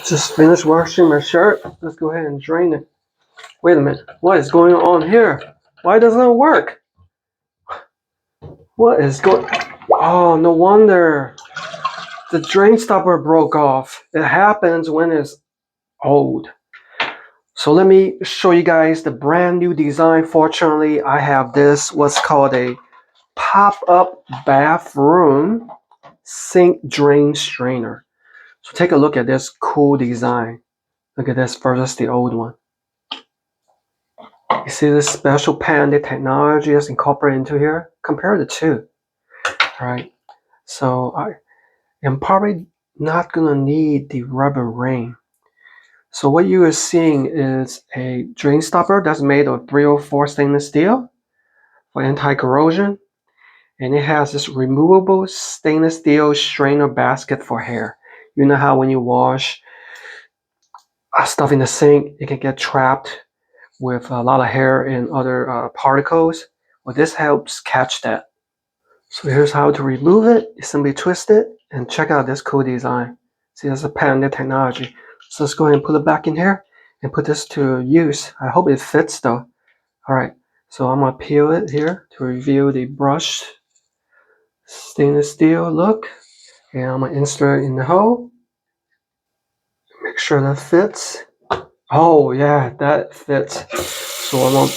Just finished washing my shirt. Let's go ahead and drain it. Wait a minute. What is going on here? Why doesn't it work? What is going? Oh, no wonder. The drain stopper broke off. It happens when it's old. So let me show you guys the brand new design. Fortunately, I have this, what's called a pop-up bathroom sink drain strainer. So take a look at this cool design. Look at this versus the old one. You see this special patented technology that's incorporated into here? Compare the two. All right. So I am probably not gonna need the rubber ring. So what you are seeing is a drain stopper that's made of 304 stainless steel for anti-corrosion. And it has this removable stainless steel strainer basket for hair. You know how when you wash stuff in the sink, it can get trapped with a lot of hair and other particles. Well, this helps catch that. So here's how to remove it. You simply twist it and check out this cool design. See, that's a patented technology. So let's go ahead and put it back in here and put this to use. I hope it fits though. All right, so I'm gonna peel it here to reveal the brushed stainless steel look. And I'm gonna insert it in the hole. Make sure that fits. Oh yeah, that fits. So I'm gonna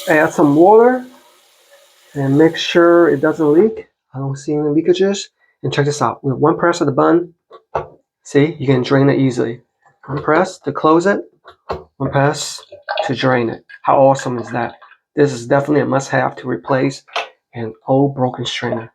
add some water and make sure it doesn't leak. I don't see any leakages. And check this out. With one press of the button, see, you can drain it easily. One press to close it, one press to drain it. How awesome is that? This is definitely a must-have to replace an old broken strainer.